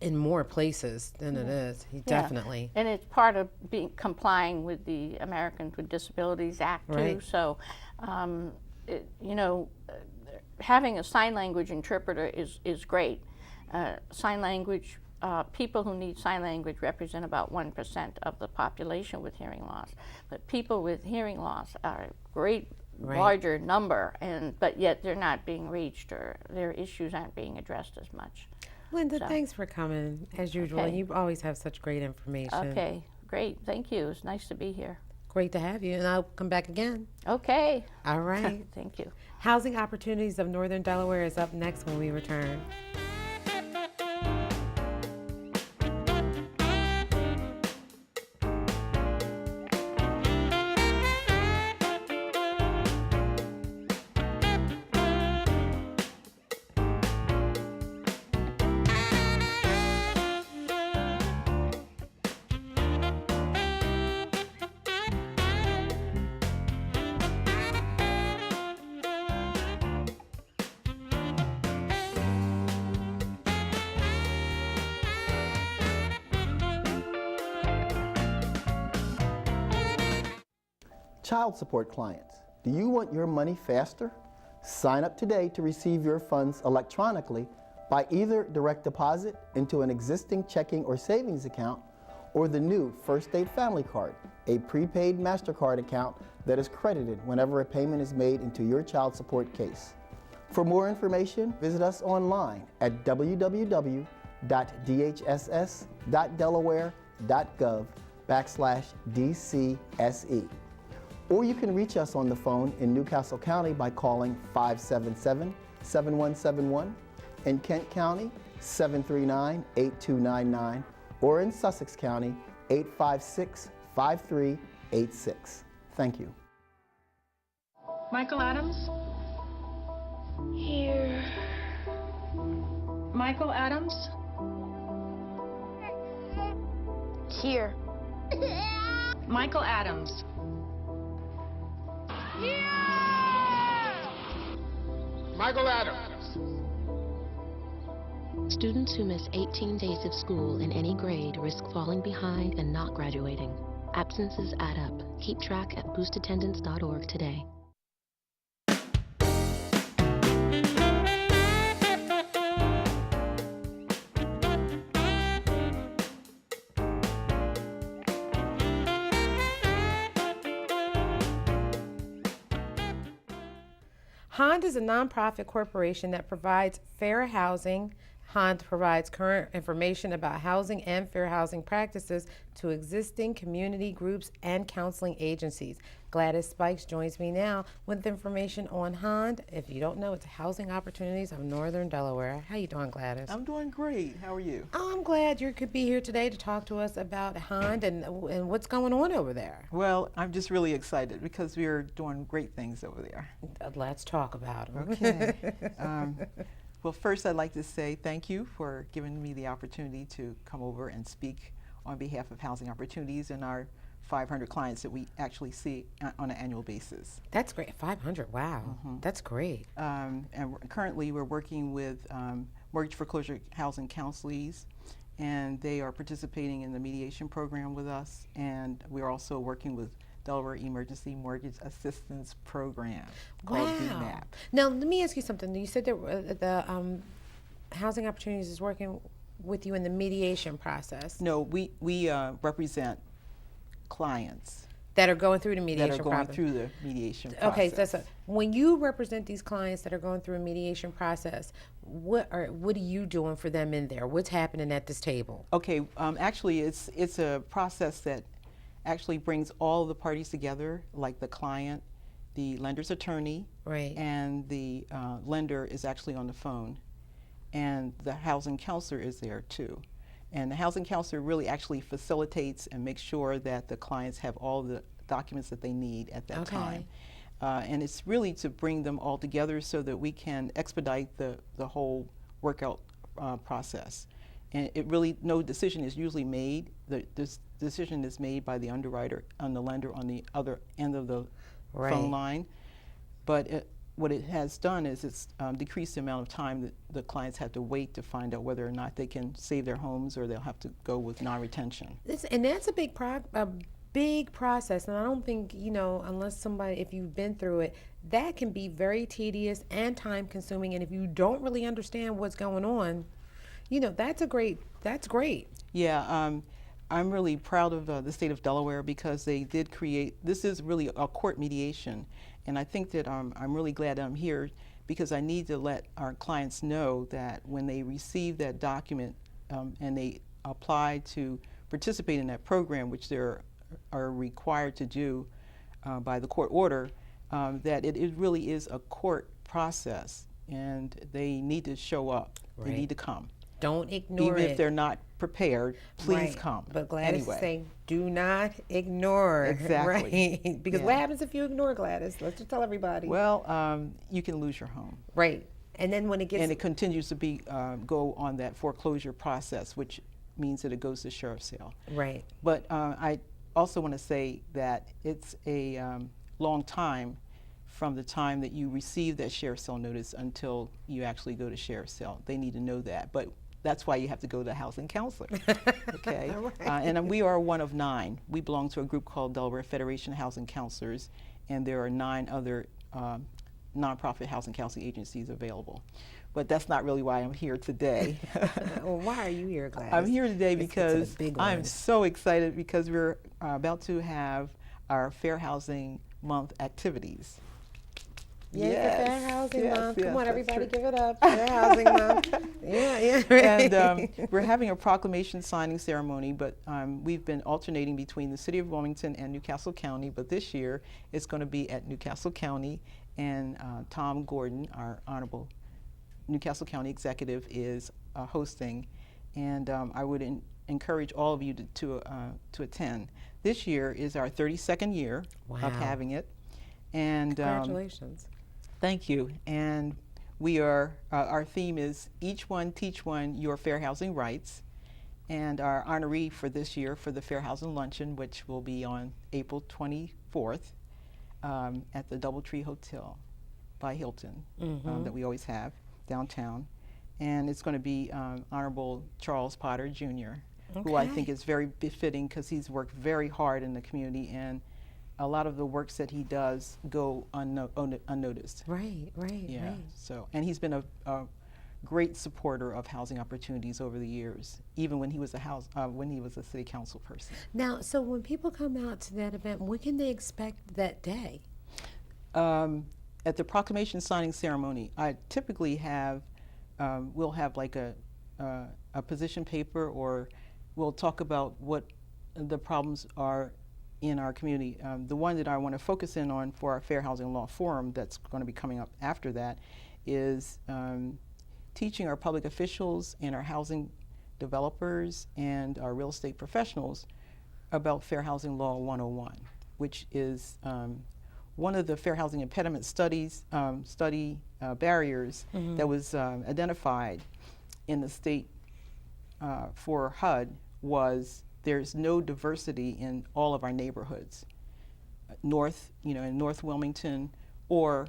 in more places than it is. Definitely. And it's part of complying with the Americans with Disabilities Act too. Right. So, having a sign language interpreter is great. Sign language. People who need sign language represent about 1% of the population with hearing loss, but people with hearing loss are a great larger number, but yet they're not being reached, or their issues aren't being addressed as much. Linda, thanks for coming, as usual. Okay. You always have such great information. Okay, great. Thank you. It's nice to be here. Great to have you, and I'll come back again. Okay. All right. Thank you. Housing Opportunities of Northern Delaware is up next when we return. Child support clients, do you want your money faster? Sign up today to receive your funds electronically by either direct deposit into an existing checking or savings account, or the new First State Family Card, a prepaid MasterCard account that is credited whenever a payment is made into your child support case. For more information, visit us online at www.dhss.delaware.gov/DCSE. Or you can reach us on the phone in Newcastle County by calling 577-7171, in Kent County 739-8299, or in Sussex County 856-5386. Thank you. Michael Adams? Here. Michael Adams? Here. Michael Adams. Michael Adams. Students who miss 18 days of school in any grade risk falling behind and not graduating. Absences add up. Keep track at boostattendance.org today. HOND is a nonprofit corporation that provides fair housing, HOND provides current information about housing and fair housing practices to existing community groups and counseling agencies. Gladys Spikes joins me now with information on HOND. If you don't know, it's Housing Opportunities of Northern Delaware. How you doing, Gladys? I'm doing great. How are you? I'm glad you could be here today to talk to us about HOND and what's going on over there. Well, I'm just really excited because we're doing great things over there. Let's talk about them. Okay. Well, first I'd like to say thank you for giving me the opportunity to come over and speak on behalf of Housing Opportunities and our 500 clients that we actually see on an annual basis. That's great. 500, wow. That's great. And currently we're working with mortgage foreclosure housing counselees, and they are participating in the mediation program with us, and we're also working with Delaware Emergency Mortgage Assistance Program called DMAP. Now, let me ask you something. You said that the Housing Opportunities is working with you in the mediation process. No, we represent clients that are going through the mediation that are going process. through the mediation process. Okay, so when you represent these clients that are going through a mediation process, what are you doing for them in there? What's happening at this table? Okay, actually, it's a process that actually brings all the parties together, like the client, the lender's attorney, and the lender is actually on the phone, and the housing counselor is there too. And the housing counselor really actually facilitates and makes sure that the clients have all the documents that they need at that time. And it's really to bring them all together so that we can expedite the whole workout process. And it really, no decision is usually made. This decision is made by the underwriter and the lender on the other end of the phone line. But what it has done is it's decreased the amount of time that the clients have to wait to find out whether or not they can save their homes or they'll have to go with non-retention. And that's a big process, and I don't think, unless if you've been through it, that can be very tedious and time consuming, and if you don't really understand what's going on, that's great. Yeah, I'm really proud of the state of Delaware because they did create, this is really a court mediation, and I think that I'm really glad I'm here because I need to let our clients know that when they receive that document and they apply to participate in that program, which they are required to do by the court order, that it really is a court process, and they need to show up. They need to come. Don't ignore it. Even if they're not prepared, please come. But Gladys anyway. is saying, do not ignore. Exactly. Right? Because what happens if you ignore, Gladys? Let's just tell everybody. Well, you can lose your home. Right. And then when it gets... And it continues to be go on that foreclosure process, which means that it goes to sheriff's sale. Right. But I also want to say that it's a long time from the time that you receive that sheriff's sale notice until you actually go to sheriff's sale. They need to know that. But that's why you have to go to a housing counselor, okay? And we are one of 9. We belong to a group called Delaware Federation of Housing Counselors, and there are 9 other nonprofit housing counseling agencies available. But that's not really why I'm here today. Well, why are you here, Gladys? I'm here today because I'm so excited because we're about to have our Fair Housing Month activities. Yay for Fair Housing Month. Come on, everybody, true. give it up. Fair Housing Month. Yeah. And we're having a proclamation signing ceremony, but we've been alternating between the city of Wilmington and Newcastle County, but this year it's going to be at Newcastle County, and Tom Gordon, our honorable Newcastle County executive, is hosting, and I would encourage all of you to attend. This year is our 32nd year of having it. And congratulations. Thank you. And we are, our theme is Each One Teach One Your Fair Housing Rights. And our honoree for this year for the Fair Housing Luncheon, which will be on April 24th at the Doubletree Hotel by Hilton that we always have downtown. And it's going to be Honorable Charles Potter Jr., who I think is very befitting because he's worked very hard in the community, and a lot of the works that he does go unnoticed. Right. Yeah. So, and he's been a great supporter of housing opportunities over the years, even when he was a city council person. Now, so when people come out to that event, what can they expect that day? At the proclamation signing ceremony, I typically have we'll have like a a position paper, or we'll talk about what the problems are in our community. The one that I want to focus in on for our Fair Housing Law Forum that's going to be coming up after that is teaching our public officials and our housing developers and our real estate professionals about Fair Housing Law 101, which is one of the fair housing impediment barriers that was identified in the state for HUD was there's no diversity in all of our neighborhoods, in North Wilmington or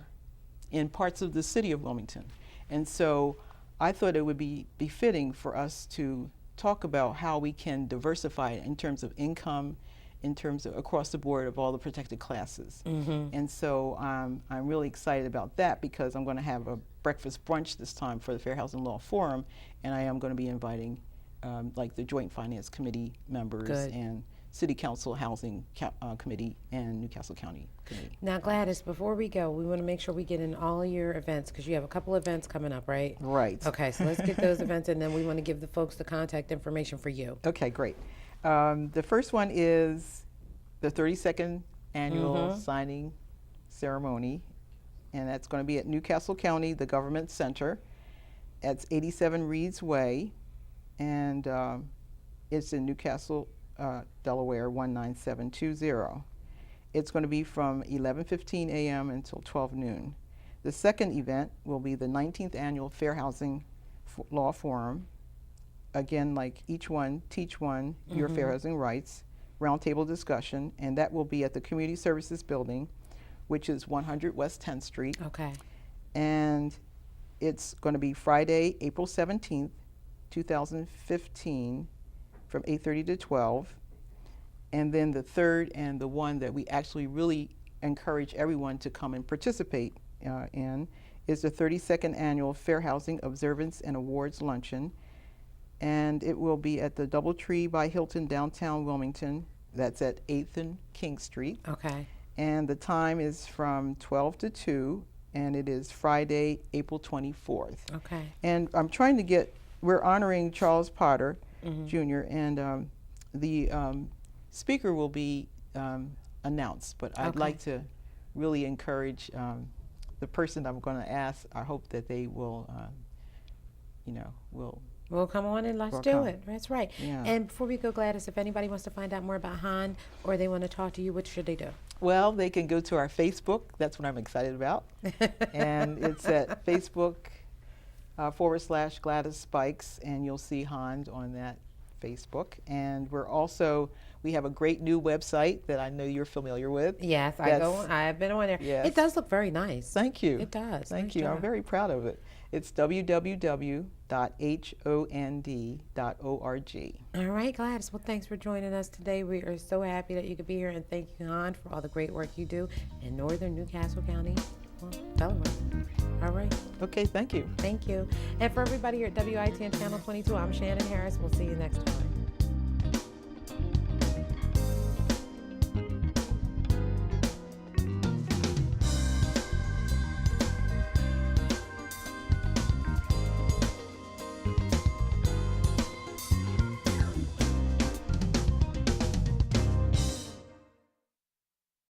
in parts of the city of Wilmington. And so I thought it would be befitting for us to talk about how we can diversify it in terms of income, in terms of across the board of all the protected classes. And so I'm really excited about that because I'm going to have a breakfast brunch this time for the Fair Housing Law Forum, and I am going to be inviting like the Joint Finance Committee members and City Council Housing Committee and Newcastle County Committee. Now, Gladys, before we go, we want to make sure we get in all of your events because you have a couple events coming up, right? Right. Okay, so let's get those events, and then we want to give the folks the contact information for you. Okay, great. The first one is the 32nd annual signing ceremony, and that's going to be at Newcastle County, the Government Center. It's 87 Reeds Way, and it's in Newcastle, Delaware 19720. It's going to be from 11:15 a.m. until 12 noon. The second event will be the 19th annual Fair Housing Law Forum. Again, like each one, teach one, your fair housing rights, roundtable discussion, and that will be at the Community Services Building, which is 100 West 10th Street. Okay. And it's going to be Friday, April 17th, 2015, from 8:30 to 12. And then the third and the one that we actually really encourage everyone to come and participate in is the 32nd annual Fair Housing Observance and Awards Luncheon. And it will be at the DoubleTree by Hilton, downtown Wilmington. That's at 8th and King Street. Okay. And the time is from 12 to 2, and it is Friday, April 24th. Okay. And I'm trying to we're honoring Charles Potter, Jr., and the speaker will be announced, but I'd like to really encourage the person I'm going to ask. I hope that they will, We'll come on and let's do it. That's right. Yeah. And before we go, Gladys, if anybody wants to find out more about Han or they want to talk to you, what should they do? Well, they can go to our Facebook. That's what I'm excited about. And it's at Facebook /Gladys Spikes, and you'll see Hans on that Facebook. And we have a great new website that I know you're familiar with. Yes, I've been on there. Yes. It does look very nice. Thank you. It does. Thank Nice you. job. I'm very proud of it. It's www.hond.org. All right, Gladys. Well, thanks for joining us today. We are so happy that you could be here, and thank you, Han, for all the great work you do in northern Newcastle County, Delaware. All right. Okay, thank you. Thank you. And for everybody here at WITN Channel 22, I'm Shannon Harris. We'll see you next time.